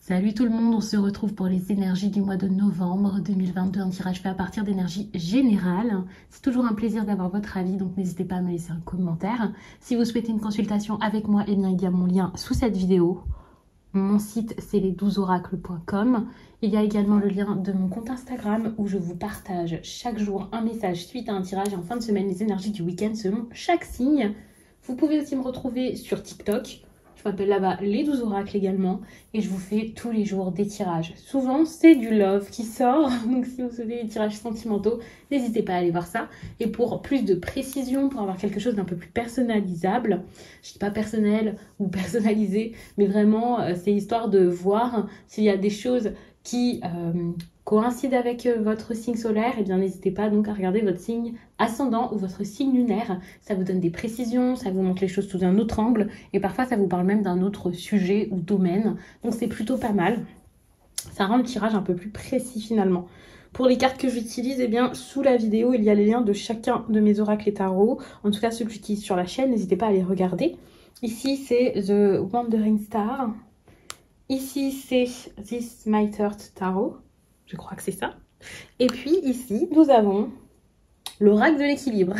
Salut tout le monde, on se retrouve pour les énergies du mois de novembre 2022, un tirage fait à partir d'énergie générale. C'est toujours un plaisir d'avoir votre avis, donc n'hésitez pas à me laisser un commentaire. Si vous souhaitez une consultation avec moi, eh bien, il y a mon lien sous cette vidéo. Mon site, c'est les12oracles.com. Il y a également le lien de mon compte Instagram où je vous partage chaque jour un message suite à un tirage et en fin de semaine les énergies du week-end selon chaque signe. Vous pouvez aussi me retrouver sur TikTok. Je m'appelle là-bas les 12 oracles également et je vous fais tous les jours des tirages. Souvent, c'est du love qui sort, donc si vous souhaitez des tirages sentimentaux, n'hésitez pas à aller voir ça. Et pour plus de précision, pour avoir quelque chose d'un peu plus personnalisable, je dis pas personnel ou personnalisé, mais vraiment, c'est histoire de voir s'il y a des choses qui coïncident avec votre signe solaire, et bien n'hésitez pas donc à regarder votre signe ascendant ou votre signe lunaire. Ça vous donne des précisions, ça vous montre les choses sous un autre angle et parfois ça vous parle même d'un autre sujet ou domaine. Donc c'est plutôt pas mal. Ça rend le tirage un peu plus précis finalement. Pour les cartes que j'utilise, eh bien sous la vidéo, il y a les liens de chacun de mes oracles et tarots. En tout cas ceux que j'utilise sur la chaîne, n'hésitez pas à les regarder. Ici c'est The Wandering Star. Ici c'est This My Third Tarot. Je crois que c'est ça. Et puis ici, nous avons l'oracle de l'équilibre.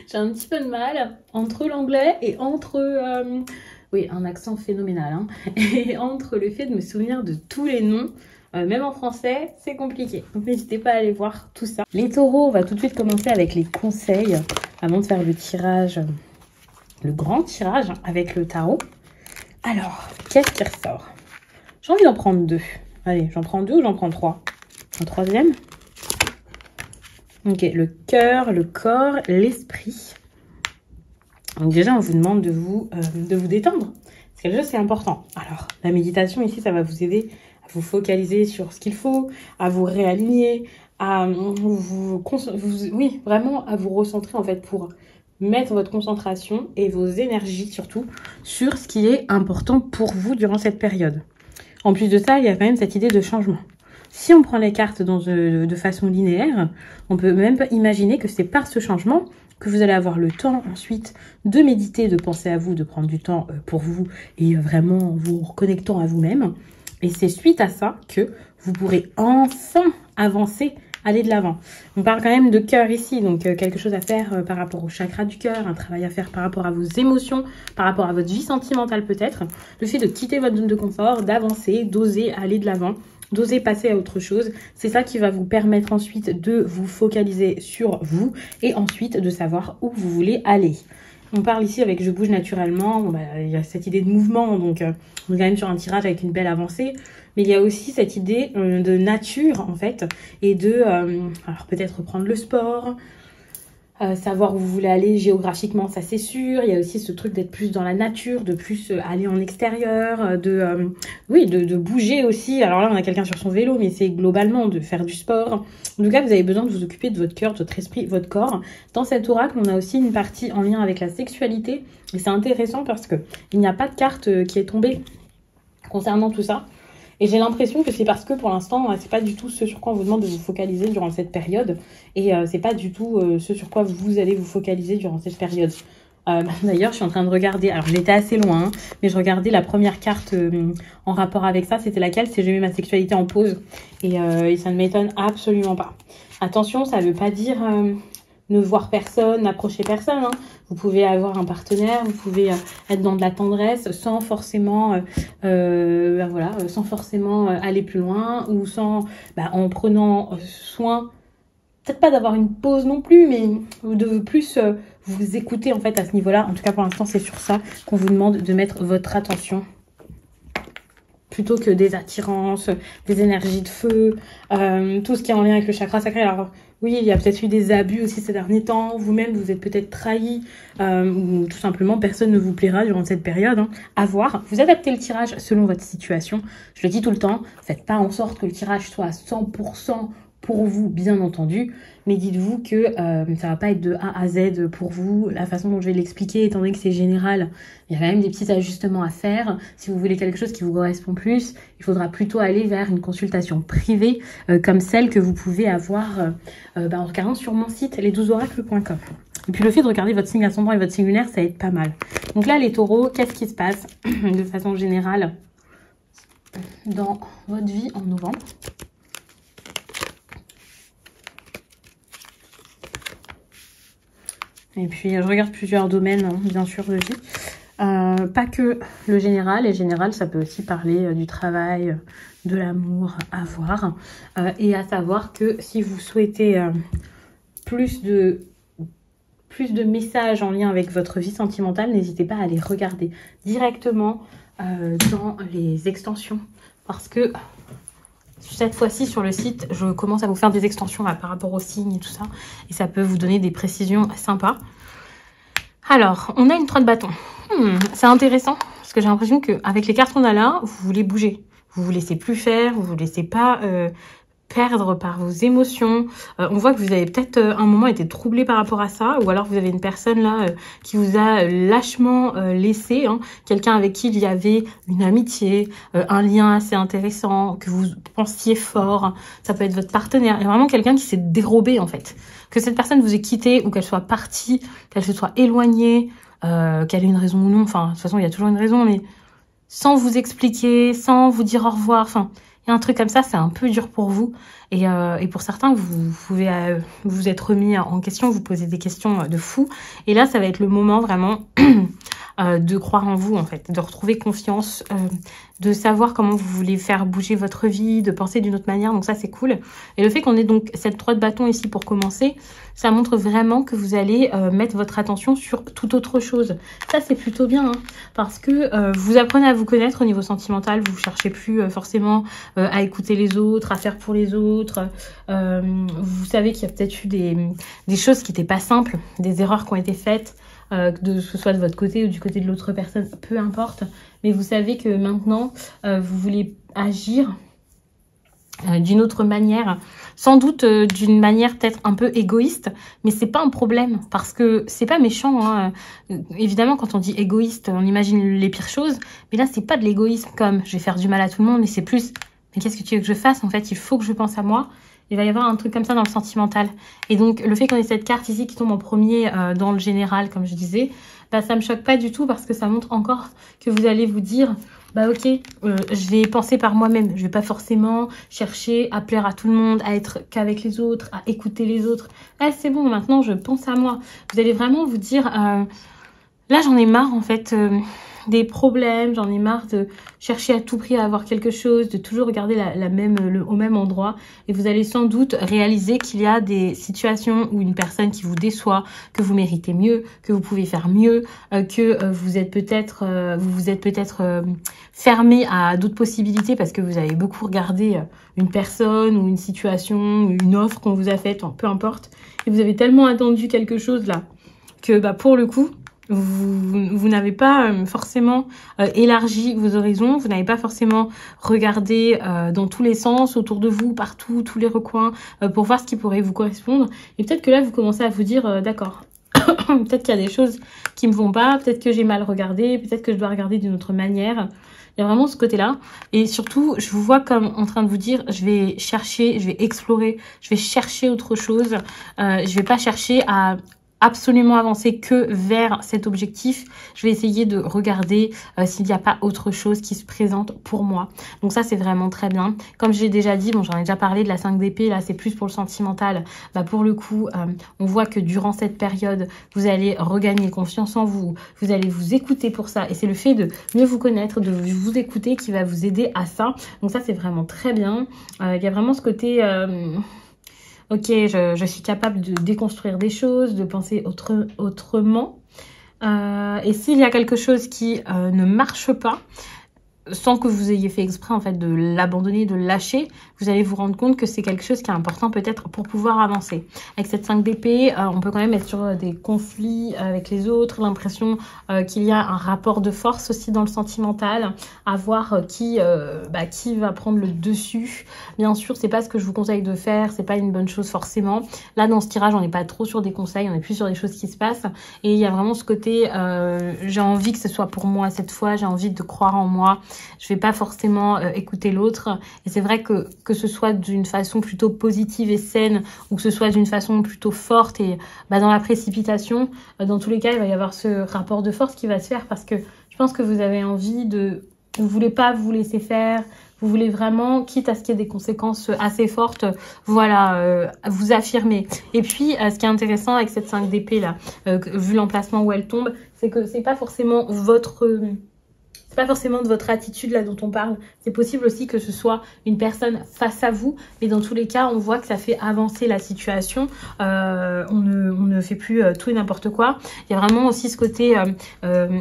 J'ai un petit peu de mal entre l'anglais et entre... oui, un accent phénoménal. Hein, et entre le fait de me souvenir de tous les noms, même en français, c'est compliqué. Donc n'hésitez pas à aller voir tout ça. Les taureaux, on va tout de suite commencer avec les conseils avant de faire le tirage, le grand tirage avec le tarot. Alors, qu'est-ce qui ressort? J'ai envie d'en prendre deux. Allez, j'en prends deux ou j'en prends trois? Un troisième. Ok, le cœur, le corps, l'esprit. Donc déjà, on vous demande de vous détendre. Parce que déjà, c'est important. Alors, la méditation ici, ça va vous aider à vous focaliser sur ce qu'il faut, à vous réaligner, à oui, vraiment à vous recentrer en fait pour mettre votre concentration et vos énergies surtout sur ce qui est important pour vous durant cette période. En plus de ça, il y a quand même cette idée de changement. Si on prend les cartes de façon linéaire, on peut même imaginer que c'est par ce changement que vous allez avoir le temps ensuite de méditer, de penser à vous, de prendre du temps pour vous et vraiment vous reconnectant à vous-même. Et c'est suite à ça que vous pourrez enfin avancer, aller de l'avant. On parle quand même de cœur ici, donc quelque chose à faire par rapport au chakra du cœur, un travail à faire par rapport à vos émotions, par rapport à votre vie sentimentale peut-être. Le fait de quitter votre zone de confort, d'avancer, d'oser aller de l'avant, d'oser passer à autre chose. C'est ça qui va vous permettre ensuite de vous focaliser sur vous et ensuite de savoir où vous voulez aller. On parle ici avec je bouge naturellement, bon, il y a cette idée de mouvement, donc on est quand même sur un tirage avec une belle avancée, mais il y a aussi cette idée de nature en fait, et de, alors peut-être reprendre le sport, savoir où vous voulez aller géographiquement, ça c'est sûr. Il y a aussi ce truc d'être plus dans la nature, de plus aller en extérieur, oui, de bouger aussi. Alors là, on a quelqu'un sur son vélo, mais c'est globalement de faire du sport. En tout cas, vous avez besoin de vous occuper de votre cœur, de votre esprit, votre corps. Dans cet oracle, on a aussi une partie en lien avec la sexualité. Et c'est intéressant parce que il n'y a pas de carte qui est tombée concernant tout ça. Et j'ai l'impression que c'est parce que pour l'instant, c'est pas du tout ce sur quoi on vous demande de vous focaliser durant cette période. Et c'est pas du tout ce sur quoi vous allez vous focaliser durant cette période. D'ailleurs, je suis en train de regarder, alors j'étais assez loin, hein, mais je regardais la première carte en rapport avec ça. C'était laquelle? C'est j'ai mis ma sexualité en pause. Et ça ne m'étonne absolument pas. Attention, ça veut pas dire... ne voir personne, n'approcher personne. Hein. Vous pouvez avoir un partenaire, vous pouvez être dans de la tendresse sans forcément, voilà, sans forcément aller plus loin ou sans, en prenant soin, peut-être pas d'avoir une pause non plus, mais de plus vous écouter en fait à ce niveau-là. En tout cas, pour l'instant, c'est sur ça qu'on vous demande de mettre votre attention. Plutôt que des attirances, des énergies de feu, tout ce qui est en lien avec le chakra sacré. Alors oui, il y a peut-être eu des abus aussi ces derniers temps. Vous-même, vous êtes peut-être trahi ou tout simplement, personne ne vous plaira durant cette période. Hein. À voir. Vous adaptez le tirage selon votre situation. Je le dis tout le temps, faites pas en sorte que le tirage soit à 100% pour vous, bien entendu. Mais dites-vous que ça va pas être de A à Z pour vous. La façon dont je vais l'expliquer, étant donné que c'est général, il y a quand même des petits ajustements à faire. Si vous voulez quelque chose qui vous correspond plus, il faudra plutôt aller vers une consultation privée comme celle que vous pouvez avoir en regardant sur mon site, les12oracles.com. Et puis le fait de regarder votre signe ascendant et votre signe lunaire, ça aide pas mal. Donc là, les taureaux, qu'est-ce qui se passe de façon générale? dans votre vie en novembre. Et puis, je regarde plusieurs domaines, hein, bien sûr, de vie. Pas que le général. Et général, ça peut aussi parler du travail, de l'amour, à voir. Et à savoir que si vous souhaitez plus de messages en lien avec votre vie sentimentale, n'hésitez pas à les regarder directement dans les extensions. Parce que cette fois-ci, sur le site, je commence à vous faire des extensions là, par rapport aux signes et tout ça. Et ça peut vous donner des précisions sympas. Alors, on a une 3 de bâton. C'est intéressant, parce que j'ai l'impression qu'avec les cartes qu'on a là, vous voulez bouger. Vous vous laissez plus faire, vous vous laissez pas perdre par vos émotions. On voit que vous avez peut-être un moment été troublé par rapport à ça, ou alors vous avez une personne là qui vous a lâchement laissé, hein, quelqu'un avec qui il y avait une amitié, un lien assez intéressant, que vous pensiez fort. Ça peut être votre partenaire. Il y a vraiment quelqu'un qui s'est dérobé en fait. Que cette personne vous ait quitté ou qu'elle soit partie, qu'elle se soit éloignée, qu'elle ait une raison ou non. Enfin, de toute façon, il y a toujours une raison, mais sans vous expliquer, sans vous dire au revoir. Enfin, il y a un truc comme ça, c'est un peu dur pour vous. Et pour certains, vous pouvez vous être remis en question, vous poser des questions de fou. Et là, ça va être le moment vraiment de croire en vous, en fait, de retrouver confiance, de savoir comment vous voulez faire bouger votre vie, de penser d'une autre manière. Donc ça, c'est cool. Et le fait qu'on ait donc cette 3 de bâton ici pour commencer, ça montre vraiment que vous allez mettre votre attention sur toute autre chose. Ça, c'est plutôt bien, hein, parce que vous apprenez à vous connaître au niveau sentimental. Vous ne cherchez plus forcément à écouter les autres, à faire pour les autres. Vous savez qu'il y a peut-être eu des choses qui n'étaient pas simples, des erreurs qui ont été faites, que ce soit de votre côté ou du côté de l'autre personne, peu importe. Mais vous savez que maintenant, vous voulez agir d'une autre manière, sans doute d'une manière peut-être un peu égoïste, mais c'est pas un problème parce que c'est pas méchant, hein. Évidemment, quand on dit égoïste, on imagine les pires choses, mais là c'est pas de l'égoïsme comme je vais faire du mal à tout le monde, mais c'est plus mais qu'est-ce que tu veux que je fasse? En fait, il faut que je pense à moi. Il va y avoir un truc comme ça dans le sentimental. Et donc, le fait qu'on ait cette carte ici qui tombe en premier dans le général, comme je disais, bah, ça me choque pas du tout parce que ça montre encore que vous allez vous dire, bah ok, je vais penser par moi-même. Je vais pas forcément chercher à plaire à tout le monde, à être qu'avec les autres, à écouter les autres. Ah, c'est bon, maintenant je pense à moi. Vous allez vraiment vous dire, là j'en ai marre en fait des problèmes, j'en ai marre de chercher à tout prix à avoir quelque chose, de toujours regarder au même endroit. Et vous allez sans doute réaliser qu'il y a des situations où une personne qui vous déçoit, que vous méritez mieux, que vous pouvez faire mieux, que vous êtes peut-être fermé à d'autres possibilités parce que vous avez beaucoup regardé une personne ou une situation, ou une offre qu'on vous a faite, peu importe. Et vous avez tellement attendu quelque chose là que bah, pour le coup, vous n'avez pas forcément élargi vos horizons, vous n'avez pas forcément regardé dans tous les sens, autour de vous, partout, tous les recoins, pour voir ce qui pourrait vous correspondre. Et peut-être que là, vous commencez à vous dire, d'accord, peut-être qu'il y a des choses qui me vont pas, peut-être que j'ai mal regardé, peut-être que je dois regarder d'une autre manière. Il y a vraiment ce côté-là. Et surtout, je vous vois comme en train de vous dire, je vais chercher, je vais explorer, je vais chercher autre chose. Je vais pas chercher à absolument avancer que vers cet objectif. Je vais essayer de regarder s'il n'y a pas autre chose qui se présente pour moi. Donc ça, c'est vraiment très bien. Comme j'ai déjà dit, bon, j'en ai déjà parlé de la 5 d'épée, là, c'est plus pour le sentimental. Bah, pour le coup, on voit que durant cette période, vous allez regagner confiance en vous. Vous allez vous écouter pour ça. Et c'est le fait de mieux vous connaître, de vous écouter qui va vous aider à ça. Donc ça, c'est vraiment très bien. Il y a vraiment ce côté... ok, je suis capable de déconstruire des choses, de penser autrement. Et s'il y a quelque chose qui ne marche pas, sans que vous ayez fait exprès en fait de l'abandonner, de le lâcher, vous allez vous rendre compte que c'est quelque chose qui est important peut-être pour pouvoir avancer. Avec cette 5 d'épée, on peut quand même être sur des conflits avec les autres, l'impression qu'il y a un rapport de force aussi dans le sentimental, à voir qui va prendre le dessus. Bien sûr, c'est pas ce que je vous conseille de faire, c'est pas une bonne chose forcément. Là, dans ce tirage, on n'est pas trop sur des conseils, on est plus sur des choses qui se passent. Et il y a vraiment ce côté, j'ai envie que ce soit pour moi cette fois, j'ai envie de croire en moi. Je vais pas forcément écouter l'autre. Et c'est vrai que ce soit d'une façon plutôt positive et saine ou que ce soit d'une façon plutôt forte et dans la précipitation, dans tous les cas, il va y avoir ce rapport de force qui va se faire parce que je pense que vous avez envie de Vous voulez pas vous laisser faire. Vous voulez vraiment, quitte à ce qu'il y ait des conséquences assez fortes, voilà, vous affirmer. Et puis, ce qui est intéressant avec cette 5 d'épée là, vu l'emplacement où elle tombe, c'est que c'est pas forcément de votre attitude là dont on parle. C'est possible aussi que ce soit une personne face à vous, mais dans tous les cas, on voit que ça fait avancer la situation. On ne fait plus tout et n'importe quoi. Il y a vraiment aussi ce côté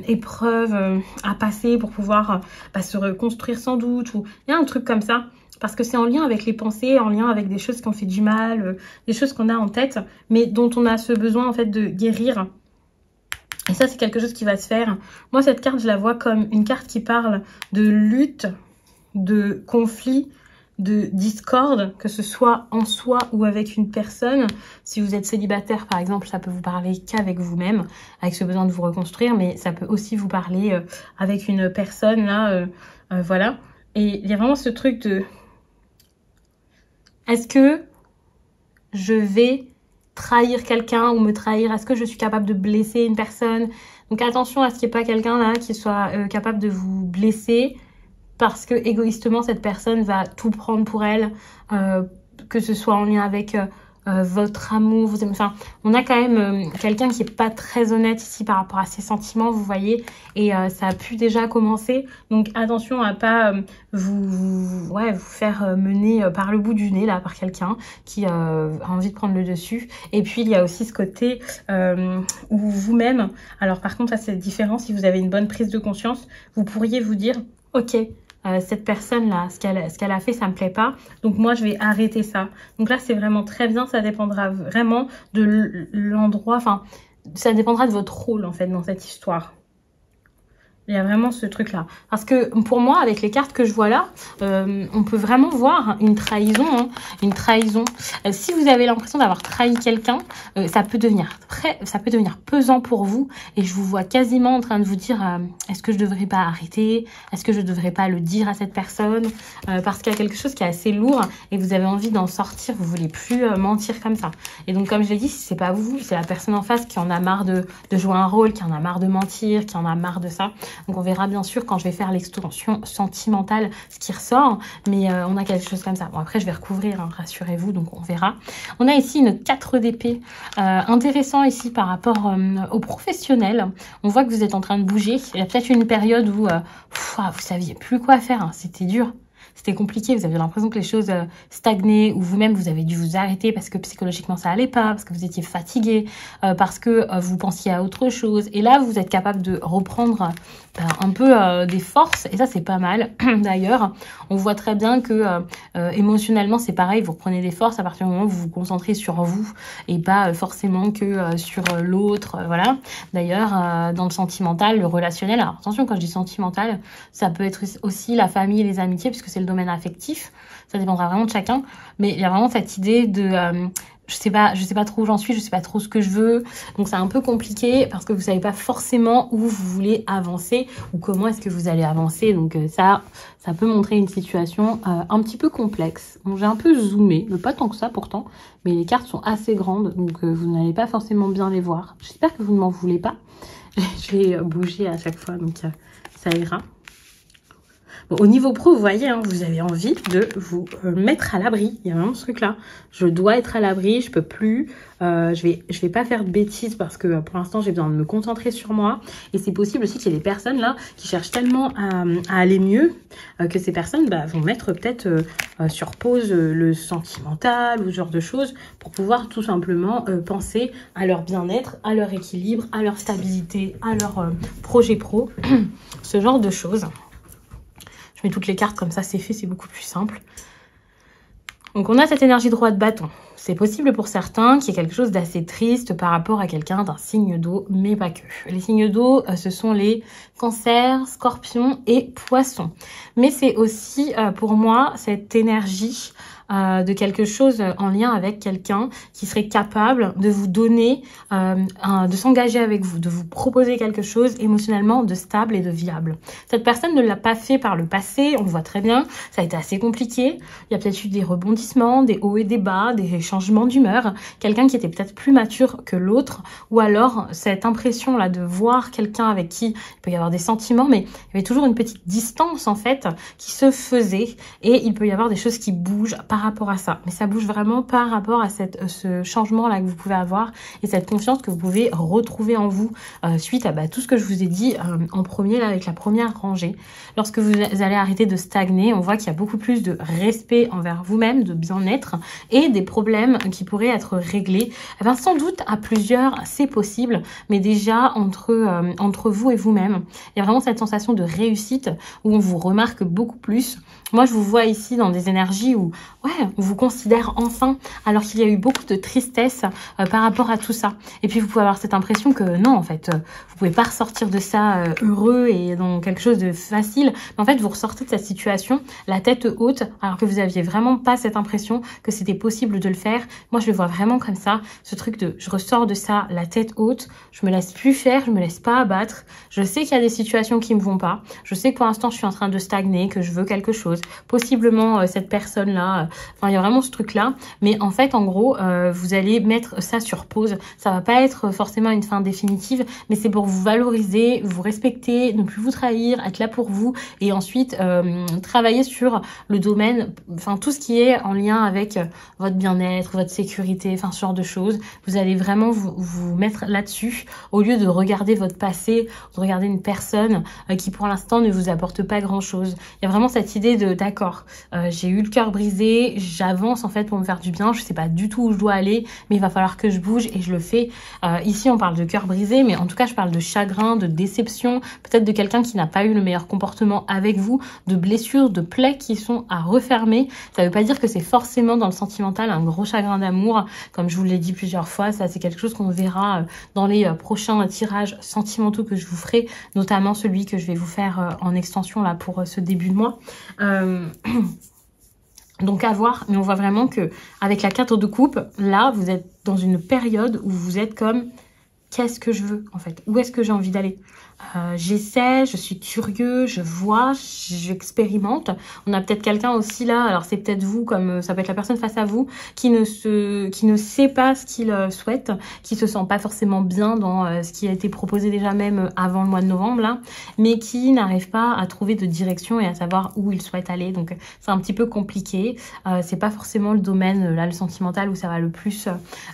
épreuve à passer pour pouvoir se reconstruire sans doute. Ou il y a un truc comme ça. Parce que c'est en lien avec les pensées, en lien avec des choses qui ont fait du mal, des choses qu'on a en tête, mais dont on a ce besoin en fait de guérir. Et ça, c'est quelque chose qui va se faire. Moi, cette carte, je la vois comme une carte qui parle de lutte, de conflit, de discorde, que ce soit en soi ou avec une personne. Si vous êtes célibataire, par exemple, ça peut vous parler qu'avec vous-même, avec ce besoin de vous reconstruire, mais ça peut aussi vous parler avec une personne, là, voilà. Et il y a vraiment ce truc de... Est-ce que je vais trahir quelqu'un ou me trahir? Est-ce que je suis capable de blesser une personne? Donc attention à ce qu'il n'y ait pas quelqu'un là qui soit capable de vous blesser parce que égoïstement cette personne va tout prendre pour elle, que ce soit en lien avec votre amour, enfin, on a quand même quelqu'un qui est pas très honnête ici par rapport à ses sentiments, vous voyez, et ça a pu déjà commencer. Donc attention à pas vous faire mener par le bout du nez là par quelqu'un qui a envie de prendre le dessus. Et puis il y a aussi ce côté où vous-même, alors par contre ça c'est différent, si vous avez une bonne prise de conscience, vous pourriez vous dire ok, cette personne-là, ce qu'elle a fait, ça me plaît pas. Donc moi, je vais arrêter ça. Donc là, c'est vraiment très bien. Ça dépendra vraiment de l'endroit. Enfin, ça dépendra de votre rôle, en fait, dans cette histoire. Il y a vraiment ce truc-là. Parce que pour moi, avec les cartes que je vois là, on peut vraiment voir une trahison. Hein, une trahison. Si vous avez l'impression d'avoir trahi quelqu'un, ça peut devenir pesant pour vous. Et je vous vois quasiment en train de vous dire, est-ce que je devrais pas arrêter? Est-ce que je devrais pas le dire à cette personne? Parce qu'il y a quelque chose qui est assez lourd et vous avez envie d'en sortir. Vous voulez plus mentir comme ça. Et donc, comme je l'ai dit, si c'est pas vous, c'est la personne en face qui en a marre de jouer un rôle, qui en a marre de mentir, qui en a marre de ça. Donc on verra bien sûr quand je vais faire l'extension sentimentale ce qui ressort, mais on a quelque chose comme ça. Bon après je vais recouvrir, hein, rassurez-vous, donc on verra. On a ici une 4 d'épée, intéressant ici par rapport aux professionnels. On voit que vous êtes en train de bouger. Il y a peut-être une période où vous saviez plus quoi faire, hein. C'était dur. C'était compliqué, vous aviez l'impression que les choses stagnaient ou vous-même vous avez dû vous arrêter parce que psychologiquement ça allait pas, parce que vous étiez fatigué, parce que vous pensiez à autre chose. Et là, vous êtes capable de reprendre un peu des forces et ça c'est pas mal. D'ailleurs, on voit très bien que émotionnellement c'est pareil, vous reprenez des forces à partir du moment où vous vous concentrez sur vous et pas forcément que sur l'autre, voilà. D'ailleurs, dans le sentimental, le relationnel, alors attention quand je dis sentimental, ça peut être aussi la famille et les amitiés puisque c'est le domaine affectif, ça dépendra vraiment de chacun, mais il y a vraiment cette idée de je sais pas trop où j'en suis, je sais pas trop ce que je veux, donc c'est un peu compliqué parce que vous savez pas forcément où vous voulez avancer ou comment est-ce que vous allez avancer, donc ça peut montrer une situation un petit peu complexe. Donc j'ai un peu zoomé, mais pas tant que ça pourtant, mais les cartes sont assez grandes, donc vous n'allez pas forcément bien les voir. J'espère que vous ne m'en voulez pas, je vais bouger à chaque fois, donc ça ira. Bon, au niveau pro, vous voyez, hein, vous avez envie de vous mettre à l'abri. Il y a vraiment ce truc-là. Je dois être à l'abri, je peux plus. Je vais pas faire de bêtises parce que pour l'instant, j'ai besoin de me concentrer sur moi. Et c'est possible aussi qu'il y ait des personnes là qui cherchent tellement à aller mieux que ces personnes vont mettre peut-être sur pause le sentimental ou ce genre de choses pour pouvoir tout simplement penser à leur bien-être, à leur équilibre, à leur stabilité, à leur projet pro, ce genre de choses. Je mets toutes les cartes comme ça, c'est fait, c'est beaucoup plus simple. Donc on a cette énergie de roi de bâton. C'est possible pour certains qu'il y ait quelque chose d'assez triste par rapport à quelqu'un d'un signe d'eau, mais pas que. Les signes d'eau, ce sont les cancers, scorpions et poissons. Mais c'est aussi pour moi cette énergie de quelque chose en lien avec quelqu'un qui serait capable de vous donner, de s'engager avec vous, de vous proposer quelque chose émotionnellement de stable et de viable. Cette personne ne l'a pas fait par le passé, on le voit très bien, ça a été assez compliqué. Il y a peut-être eu des rebondissements, des hauts et des bas, des changements d'humeur. Quelqu'un qui était peut-être plus mature que l'autre, ou alors cette impression-là de voir quelqu'un avec qui il peut y avoir des sentiments, mais il y avait toujours une petite distance en fait qui se faisait, et il peut y avoir des choses qui bougent par rapport à ça. Mais ça bouge vraiment par rapport à ce changement-là que vous pouvez avoir et cette confiance que vous pouvez retrouver en vous suite à tout ce que je vous ai dit en premier là avec la première rangée. Lorsque vous allez arrêter de stagner, on voit qu'il y a beaucoup plus de respect envers vous-même, de bien-être et des problèmes qui pourraient être réglés. Eh bien, sans doute à plusieurs, c'est possible, mais déjà entre vous et vous-même, il y a vraiment cette sensation de réussite où on vous remarque beaucoup plus. Moi, je vous vois ici dans des énergies où on vous considère enfin, alors qu'il y a eu beaucoup de tristesse par rapport à tout ça. Et puis, vous pouvez avoir cette impression que non, en fait, vous pouvez pas ressortir de ça heureux et dans quelque chose de facile. Mais en fait, vous ressortez de cette situation la tête haute, alors que vous aviez vraiment pas cette impression que c'était possible de le faire. Moi, je le vois vraiment comme ça, ce truc de je ressors de ça la tête haute, je me laisse plus faire, je me laisse pas abattre. Je sais qu'il y a des situations qui me vont pas. Je sais que pour l'instant, je suis en train de stagner, que je veux quelque chose. Possiblement cette personne-là. Enfin, il y a vraiment ce truc-là. Mais en fait, en gros, vous allez mettre ça sur pause. Ça va pas être forcément une fin définitive, mais c'est pour vous valoriser, vous respecter, ne plus vous trahir, être là pour vous et ensuite travailler sur le domaine, enfin tout ce qui est en lien avec votre bien-être, votre sécurité, enfin ce genre de choses. Vous allez vraiment vous mettre là-dessus au lieu de regarder votre passé, de regarder une personne qui pour l'instant ne vous apporte pas grand-chose. Il y a vraiment cette idée de d'accord, j'ai eu le cœur brisé, j'avance en fait pour me faire du bien, je sais pas du tout où je dois aller, mais il va falloir que je bouge et je le fais. Ici on parle de cœur brisé, mais en tout cas je parle de chagrin, de déception, peut-être de quelqu'un qui n'a pas eu le meilleur comportement avec vous, de blessures, de plaies qui sont à refermer. Ça veut pas dire que c'est forcément dans le sentimental un gros chagrin d'amour, comme je vous l'ai dit plusieurs fois, ça c'est quelque chose qu'on verra dans les prochains tirages sentimentaux que je vous ferai, notamment celui que je vais vous faire en extension là pour ce début de mois. Donc à voir, mais on voit vraiment que avec la 4 de coupe, là vous êtes dans une période où vous êtes comme qu'est-ce que je veux en fait, où est-ce que j'ai envie d'aller. J'essaie, je suis curieux, je vois, j'expérimente. On a peut-être quelqu'un aussi là, alors c'est peut-être vous, comme ça peut être la personne face à vous, qui ne sait pas ce qu'il souhaite, qui se sent pas forcément bien dans ce qui a été proposé déjà même avant le mois de novembre là, mais qui n'arrive pas à trouver de direction et à savoir où il souhaite aller. Donc c'est un petit peu compliqué. C'est pas forcément le domaine là, le sentimental où ça va le plus.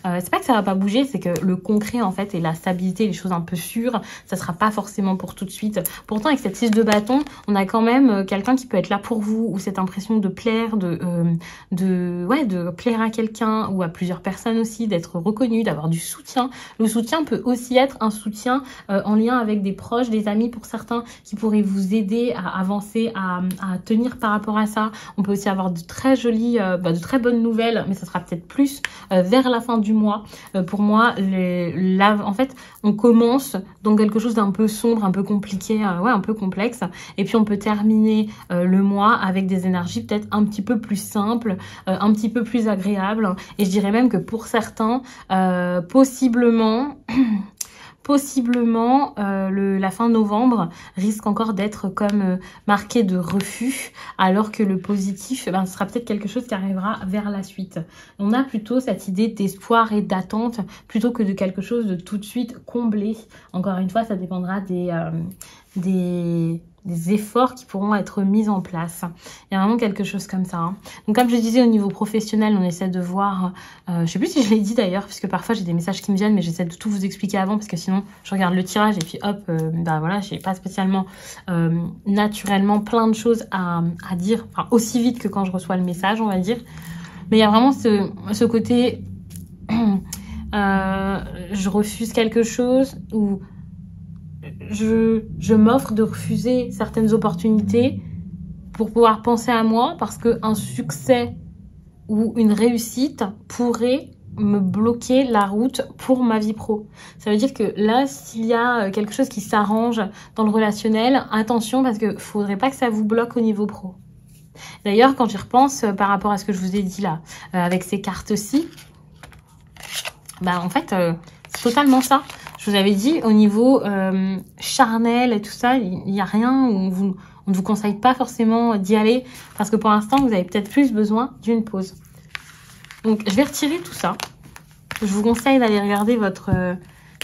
C'est pas que ça va pas bouger, c'est que le concret en fait et la stabilité, les choses un peu sûres, ça sera pas forcément pour tout de suite. Pourtant, avec cette 6 de bâton, on a quand même quelqu'un qui peut être là pour vous, ou cette impression de plaire, de plaire à quelqu'un, ou à plusieurs personnes aussi, d'être reconnu, d'avoir du soutien. Le soutien peut aussi être un soutien en lien avec des proches, des amis pour certains, qui pourraient vous aider à avancer, à tenir par rapport à ça. On peut aussi avoir de très jolies, de très bonnes nouvelles, mais ça sera peut-être plus vers la fin du mois. Pour moi, en fait, on commence dans quelque chose d'un peu sombre, un peu compliqué, un peu complexe. Et puis on peut terminer le mois avec des énergies peut-être un petit peu plus simples, un petit peu plus agréables. Et je dirais même que pour certains, possiblement, la fin novembre risque encore d'être comme marqué de refus, alors que le positif, ce sera peut-être quelque chose qui arrivera vers la suite. On a plutôt cette idée d'espoir et d'attente, plutôt que de quelque chose de tout de suite comblé. Encore une fois, ça dépendra des efforts qui pourront être mis en place. Il y a vraiment quelque chose comme ça. Hein. Donc comme je disais, au niveau professionnel, on essaie de voir, je sais plus si je l'ai dit d'ailleurs, puisque parfois j'ai des messages qui me viennent, mais j'essaie de tout vous expliquer avant, parce que sinon je regarde le tirage et puis hop, voilà, j'ai pas spécialement naturellement plein de choses à dire, enfin aussi vite que quand je reçois le message, on va dire. Mais il y a vraiment ce côté, je refuse quelque chose, ou je m'offre de refuser certaines opportunités pour pouvoir penser à moi, parce qu'un succès ou une réussite pourrait me bloquer la route pour ma vie pro. Ça veut dire que là, s'il y a quelque chose qui s'arrange dans le relationnel, attention, parce que faudrait pas que ça vous bloque au niveau pro. D'ailleurs, quand j'y repense par rapport à ce que je vous ai dit là, avec ces cartes-ci, bah en fait, c'est totalement ça. Je vous avais dit, au niveau charnel et tout ça, il n'y a rien où on ne vous conseille pas forcément d'y aller parce que pour l'instant, vous avez peut-être plus besoin d'une pause. Donc, je vais retirer tout ça. Je vous conseille d'aller regarder votre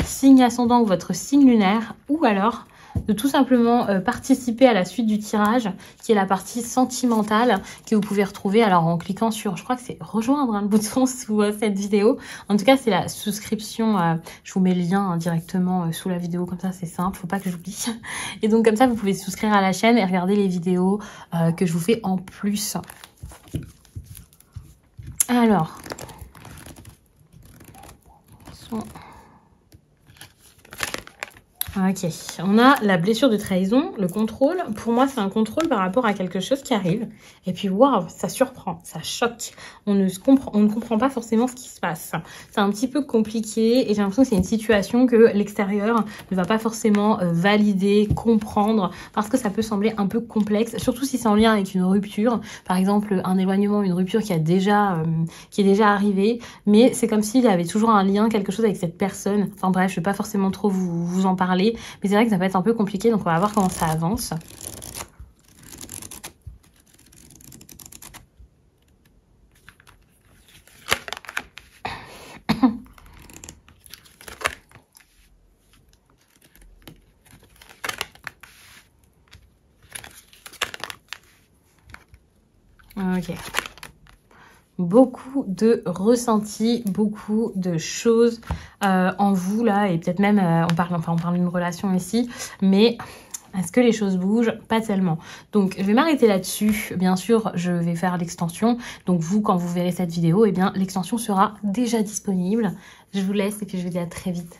signe ascendant ou votre signe lunaire ou alors de tout simplement participer à la suite du tirage qui est la partie sentimentale que vous pouvez retrouver alors en cliquant sur, je crois que c'est rejoindre le bouton sous cette vidéo. En tout cas, c'est la souscription. Je vous mets le lien directement sous la vidéo, comme ça c'est simple, faut pas que j'oublie. Et donc comme ça, vous pouvez souscrire à la chaîne et regarder les vidéos que je vous fais en plus. Alors... Ok, on a la blessure de trahison, le contrôle. Pour moi, c'est un contrôle par rapport à quelque chose qui arrive. Et puis, waouh, ça surprend, ça choque. On ne comprend pas forcément ce qui se passe. C'est un petit peu compliqué et j'ai l'impression que c'est une situation que l'extérieur ne va pas forcément valider, comprendre, parce que ça peut sembler un peu complexe, surtout si c'est en lien avec une rupture. Par exemple, un éloignement, une rupture qui est déjà arrivée, mais c'est comme s'il y avait toujours un lien, quelque chose avec cette personne. Enfin bref, je ne vais pas forcément trop vous en parler. Mais c'est vrai que ça peut être un peu compliqué, donc on va voir comment ça avance. Ok. Beaucoup de ressentis, beaucoup de choses en vous là, et peut-être même, on parle d'une relation ici, mais est-ce que les choses bougent? Pas tellement. Donc je vais m'arrêter là-dessus. Bien sûr, je vais faire l'extension. Donc vous, quand vous verrez cette vidéo, eh bien l'extension sera déjà disponible. Je vous laisse et puis je vous dis à très vite.